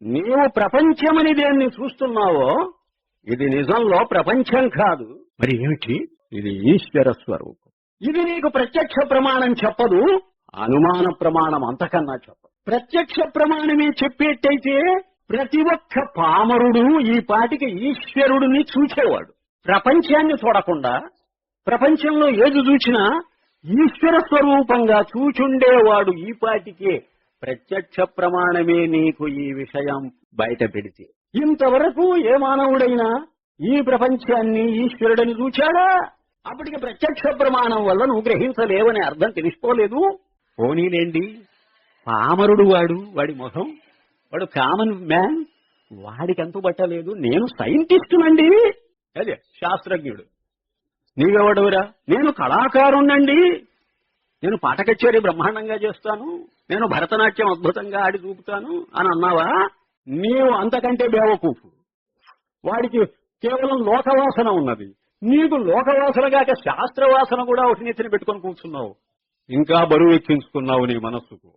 నీవు ప్రపంచమని దేన్ని చూస్తున్నావో ఇది నిజంలో ప్రపంచం కాదు. మరి ఏమిటి? ఇది ఈశ్వర స్వరూపం. ఇది నీకు ప్రత్యక్ష ప్రమాణం చెప్పదు, అనుమాన ప్రమాణం అంతకన్నా చెప్పదు. ప్రత్యక్ష ప్రమాణమే చెప్పేట్టయితే ప్రతి ఒక్క పామరుడు ఈ పాటికి ఈశ్వరుడిని చూచేవాడు. ప్రపంచాన్ని చూడకుండా ప్రపంచంలో ఏది చూచినా ఈశ్వర స్వరూపంగా చూచుండేవాడు ఈ పాటికే. ప్రత్యక్ష ప్రమాణమే నీకు ఈ విషయం బయట పెడితే. ఇంతవరకు ఏ మానవుడైనా ఈ ప్రపంచాన్ని ఈశ్వరుడని చూచాడా? అప్పటికి ప్రత్యక్ష ప్రమాణం వల్ల నువ్వు గ్రహించలేవనే అర్థం తెలిసిపోలేదు. పోనీలేండి, పామరుడు వాడి మొహం, వాడు కామన్ మ్యాన్, వాడికి అంతు పట్టలేదు. నేను సైంటిస్టునండి, అదే శాస్త్రజ్ఞుడు. నీవెవడవురా? నేను కళాకారుణ్ణండి, నేను పాట కచేరీ బ్రహ్మాండంగా చేస్తాను, నేను భరతనాట్యం అద్భుతంగా ఆడి చూపుతాను అని అన్నావా? నీవు అంతకంటే బేవకూపు. వాడికి కేవలం లోకవాసన ఉన్నది, నీకు లోకవాసనగాక శాస్త్రవాసన కూడా ఒకటి నెత్తిన పెట్టుకొని కూర్చున్నావు. ఇంకా బరువు ఎక్కించుకున్నావు నీ మనస్సుకు.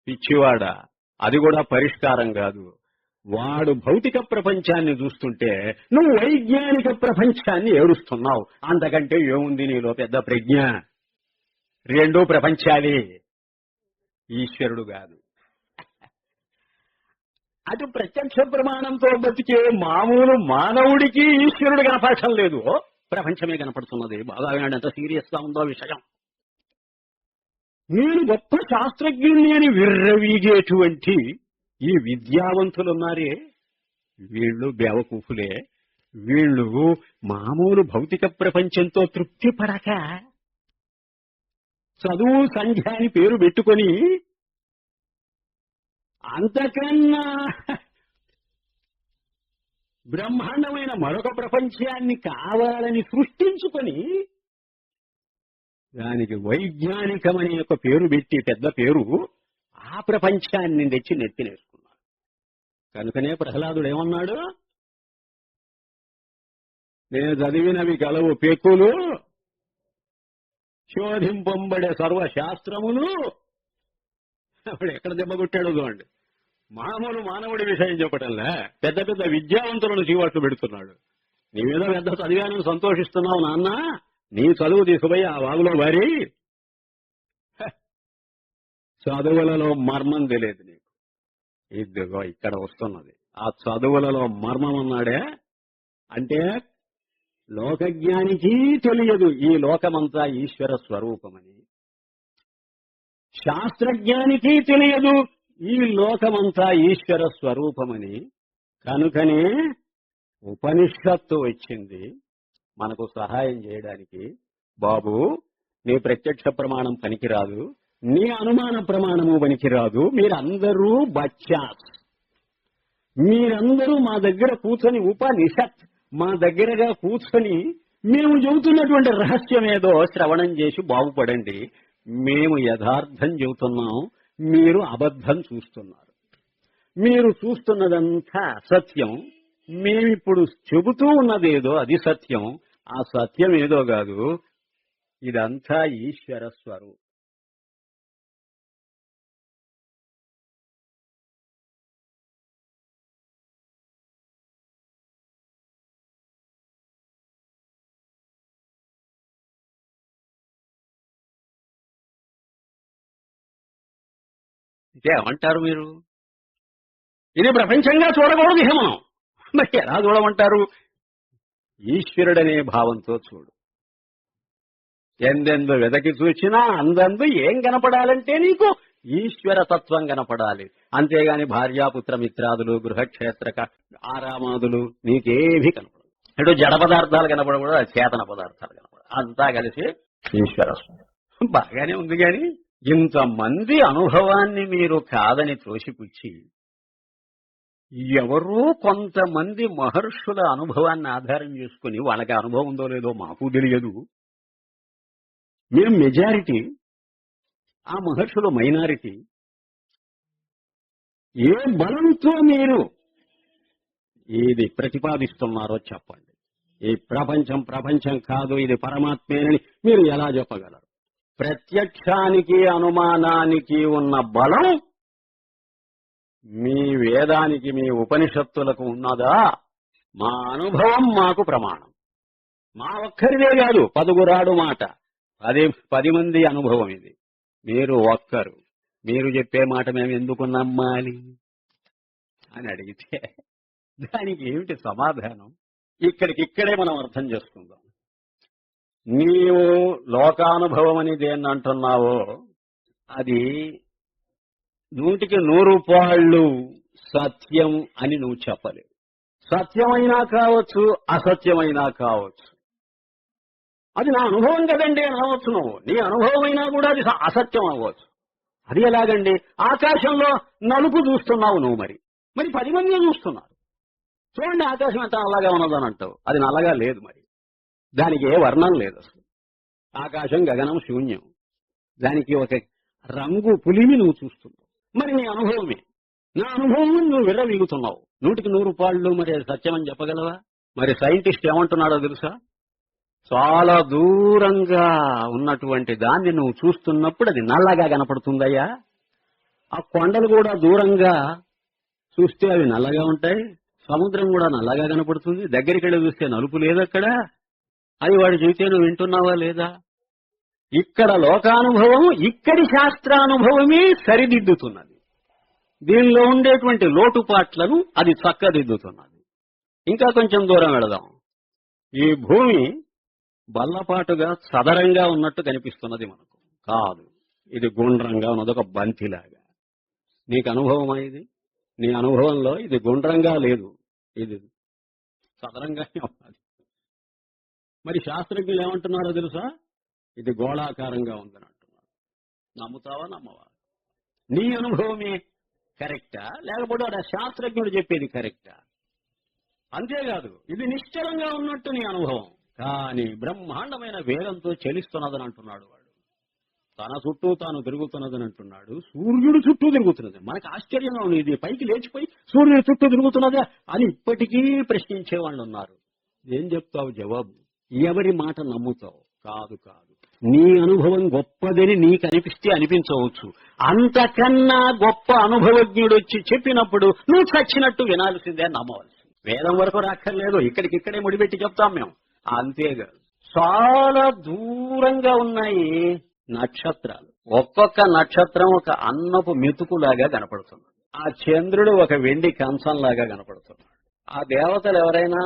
పిచ్చివాడా, అది కూడా పరిష్కారం కాదు. వాడు భౌతిక ప్రపంచాన్ని చూస్తుంటే నువ్వు వైజ్ఞానిక ప్రపంచాన్ని ఏడుస్తున్నావు. అంతకంటే ఏముంది నీలో పెద్ద ప్రజ్ఞ? రెండూ ప్రపంచాలే, ఈశ్వరుడు కాదు. అటు ప్రత్యక్ష ప్రమాణంతో బతికే మామూలు మానవుడికి ఈశ్వరుడు కనపడటం లేదు, ప్రపంచమే కనపడుతున్నది. బాగా ఎంత సీరియస్ గా ఉందో విషయం. నేను గొప్ప శాస్త్రజ్ఞుని అని విర్రవీగేటువంటి ఈ విద్యావంతులున్నారే, వీళ్ళు బేవకూఫులే. వీళ్ళు మామూలు భౌతిక ప్రపంచంతో తృప్తి పడక చదువు సంధ్య అని పేరు పెట్టుకొని అంతకన్నా బ్రహ్మాండమైన మరొక ప్రపంచాన్ని కావాలని సృష్టించుకొని దానికి వైజ్ఞానికమని ఒక పేరు పెట్టి, పెద్ద పేరు, ఆ ప్రపంచాన్ని తెచ్చి నెత్తినేసుకున్నాడు. కనుకనే ప్రహ్లాదుడు ఏమన్నాడు? నేను చదివినవి కలవు పెక్కులు, శోధింపంబడే సర్వశాస్త్రములు. అప్పుడు ఎక్కడ దెబ్బ కొట్టాడో చూడండి. మామూలు మానవుడి విషయం చెప్పటంలే, పెద్ద పెద్ద విద్యావంతులను చీవాట్లు పెడుతున్నాడు. నీ మీద పెద్ద చదివానని సంతోషిస్తున్నావు నాన్న, నీ చదువు తీసుకుపోయి ఆ వాగులో వారి చదువులలో మర్మం తెలియదు నీకు. ఇదిగో ఇక్కడ వస్తున్నది ఆ చదువులలో మర్మం అన్నాడే. అంటే లోకజ్ఞానికి తెలియదు ఈ లోకమంతా ఈశ్వర స్వరూపమని, శాస్త్రజ్ఞానికి తెలియదు ఈ లోకమంతా ఈశ్వర స్వరూపమని. కనుకనే ఉపనిషత్తు వచ్చింది మనకు సహాయం చేయడానికి. బాబు, నీ ప్రత్యక్ష ప్రమాణం పనికిరాదు, నీ అనుమాన ప్రమాణము పనికిరాదు. మీరందరూ బచ్చాస్, మీరందరూ మా దగ్గర కూర్చొని ఉపనిషత్ మా దగ్గరగా కూర్చొని మేము చెబుతున్నటువంటి రహస్యం ఏదో శ్రవణం చేసి బాగుపడండి. మేము యథార్థం చెబుతున్నాం, మీరు అబద్ధం చూస్తున్నారు. మీరు చూస్తున్నదంతా సత్యం, మేమిప్పుడు చెబుతూ ఉన్నదేదో అది సత్యం. ఆ సత్యం ఏదో కాదు, ఇదంతా ఈశ్వర స్వరూపం. ఏమంటారు మీరు? ఇది ప్రపంచంగా చూడకూడదు ఇహ మనం. మరి ఎలా చూడమంటారు? ఈశ్వరుడనే భావంతో చూడు. ఎందెందు వెదకి చూసినా అందందు ఏం కనపడాలంటే నీకు ఈశ్వర తత్వం కనపడాలి. అంతేగాని భార్యాపుత్ర మిత్రాదులు, గృహక్షేత్రక ఆరామాదులు నీకేమీ కనపడదు. ఇటు జడ పదార్థాలు కనపడకూడదు, చేతన పదార్థాలు కనపడదు. అంతా కలిసి ఈశ్వర బాగానే ఉంది. కానీ ఇంతమంది అనుభవాన్ని మీరు కాదని త్రోసిపుచ్చి ఎవరో కొంతమంది మహర్షుల అనుభవాన్ని ఆధారం చేసుకుని, వాళ్ళకి అనుభవం ఉందో లేదో మాకు తెలియదు, మేము మెజారిటీ, ఆ మహర్షులు మైనారిటీ, ఏ బలంతో మీరు ఇది ప్రతిపాదిస్తున్నారో చెప్పండి. ఈ ప్రపంచం కాదు, ఇది పరమాత్మేనని మీరు ఎలా చెప్పగలరు? ప్రత్యక్షానికి అనుమానానికి ఉన్న బలం మీ వేదానికి మీ ఉపనిషత్తులకు ఉన్నదా? మా అనుభవం మాకు ప్రమాణం. మా ఒక్కరిదే కాదు, 10 మాట, 10 మంది అనుభవం ఇది. మీరు ఒక్కరు, మీరు చెప్పే మాట మేము ఎందుకు నమ్మాలి అని అడిగితే దానికి ఏమిటి సమాధానం? ఇక్కడికిక్కడే మనం అర్థం చేసుకుందాం. నీవు లోకానుభవం అని దేన్ని అంటున్నావో అది 100% సత్యం అని నువ్వు చెప్పలేవు. సత్యమైనా కావచ్చు, అసత్యమైనా కావచ్చు. అది నా అనుభవం కదండి అని అనవచ్చు నువ్వు. నీ అనుభవం అయినా కూడా అది అసత్యం అవ్వచ్చు. అది ఎలాగండి? ఆకాశంలో నలుపు చూస్తున్నావు నువ్వు, మరి 10 మంది చూస్తున్నారు. చూడండి ఆకాశం ఎంత నల్లగా ఉన్నదని అంటావు. అది నల్లగా లేదు, మరి దానికి ఏ వర్ణం లేదు అసలు. ఆకాశం గగనం శూన్యం. దానికి ఒక రంగు పులిమి నువ్వు చూస్తున్నావు. మరి నీ అనుభవమే. నా అనుభవం నువ్వు విర్రవీగుతున్నావు. 100% మరి అది సత్యం అని చెప్పగలవా? మరి సైంటిస్ట్ ఏమంటున్నాడో తెలుసా? చాలా దూరంగా ఉన్నటువంటి దాన్ని నువ్వు చూస్తున్నప్పుడు అది నల్లగా కనపడుతుందయ్యా. ఆ కొండలు కూడా దూరంగా చూస్తే అవి నల్లగా ఉంటాయి. సముద్రం కూడా నల్లగా కనపడుతుంది. దగ్గరికి వెళ్ళి చూస్తే నలుపు లేదక్కడ. అది వాడు చెబితే నువ్వు వింటున్నావా లేదా? ఇక్కడ లోకానుభవం ఇక్కడి శాస్త్రానుభవమే సరిదిద్దుతున్నది. దీనిలో ఉండేటువంటి లోటుపాట్లను అది చక్కదిద్దుతున్నది. ఇంకా కొంచెం దూరం వెళదాం. ఈ భూమి బల్లపాటుగా సదరంగా ఉన్నట్టు కనిపిస్తున్నది మనకు. కాదు, ఇది గుండ్రంగా ఉన్నది, ఒక బంతిలాగా. నీకు అనుభవమా ఇది? నీ అనుభవంలో ఇది గుండ్రంగా లేదు, ఇది సదరంగానే ఉన్నది. మరి శాస్త్రజ్ఞులు ఏమంటున్నారో తెలుసా? ఇది గోళాకారంగా ఉందని అంటున్నారు. నమ్ముతావా నమ్మవా? నీ అనుభవమే కరెక్టా, లేకపోతే ఆ శాస్త్రజ్ఞుడు చెప్పేది కరెక్టా? అంతేకాదు, ఇది నిశ్చలంగా ఉన్నట్టు నీ అనుభవం, కానీ బ్రహ్మాండమైన వేగంతో చలిస్తున్నదని అంటున్నాడు వాడు. తన చుట్టూ తాను తిరుగుతున్నదని అంటున్నాడు. సూర్యుడు చుట్టూ తిరుగుతున్నది. మనకు ఆశ్చర్యంగా ఉంది, ఇది పైకి లేచిపోయి సూర్యుడు చుట్టూ తిరుగుతున్నదా అని ఇప్పటికీ ప్రశ్నించేవాళ్ళు ఉన్నారు. ఏం చెప్తావు జవాబు? ఎవరి మాట నమ్ముతావు? కాదు, నీ అనుభవం గొప్పదని నీకు అనిపిస్తే అనిపించవచ్చు. అంతకన్నా గొప్ప అనుభవజ్ఞుడు వచ్చి చెప్పినప్పుడు నువ్వు చచ్చినట్టు వినాల్సిందే, నమ్మవలసింది. వేదం వరకు రాక్కర్లేదు, ఇక్కడికిక్కడే ముడిపెట్టి చెప్తాం మేము. అంతేకాదు, చాలా దూరంగా ఉన్నాయి నక్షత్రాలు. ఒక్కొక్క నక్షత్రం ఒక అన్నపు మెతుకులాగా కనపడుతుంది. ఆ చంద్రుడు ఒక వెండి కంచంలాగా కనపడుతున్నాడు. ఆ దేవతలు ఎవరైనా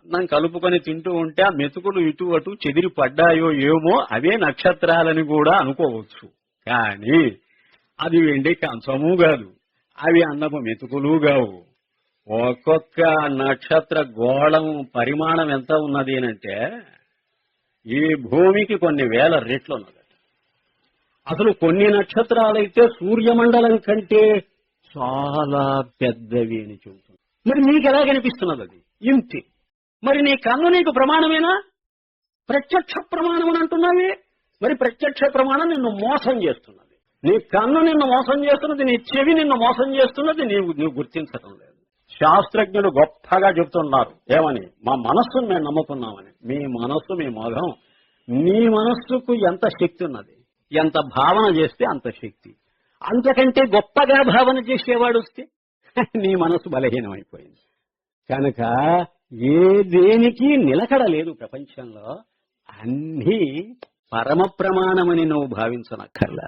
అన్నం కలుపుకొని తింటూ ఉంటే ఆ మెతుకులు ఇటు అటు చెదిరి పడ్డాయో ఏమో, అవే నక్షత్రాలని కూడా అనుకోవచ్చు. కానీ అది వెండి కంచము కాదు, అవి అన్నపు మెతుకులు కావు. ఒక్కొక్క నక్షత్ర గోళం పరిమాణం ఎంత ఉన్నది అంటే ఈ భూమికి కొన్ని వేల రెట్లు ఉన్నది. అసలు కొన్ని నక్షత్రాలైతే సూర్యమండలం కంటే చాలా పెద్దవి అని చెబుతుంది. మరి నీకు ఎలా కనిపిస్తున్నది? అది ఇంతే. మరి నీ కన్ను నీకు ప్రమాణమేనా? ప్రత్యక్ష ప్రమాణం అని అంటున్నావే. మరి ప్రత్యక్ష ప్రమాణం నిన్ను మోసం చేస్తున్నది. నీ కన్ను నిన్ను మోసం చేస్తున్నది, నీ చెవి నిన్ను మోసం చేస్తున్నది, నీవు గుర్తించడం లేదు. శాస్త్రజ్ఞులు గొప్పగా చెబుతున్నారు ఏమని? మా మనస్సును మేము నమ్ముతున్నామని. మీ మనస్సు మీ మొగం. నీ మనస్సుకు ఎంత శక్తి ఉన్నది, ఎంత భావన చేస్తే అంత శక్తి. అంతకంటే గొప్పగా భావన చేసేవాడు వస్తే నీ మనస్సు బలహీనమైపోయింది. కనుక ఏ దేనికి నిలకడ లేదు ప్రపంచంలో. అన్నీ పరమ ప్రమాణమని నువ్వు భావించనక్కర్లా.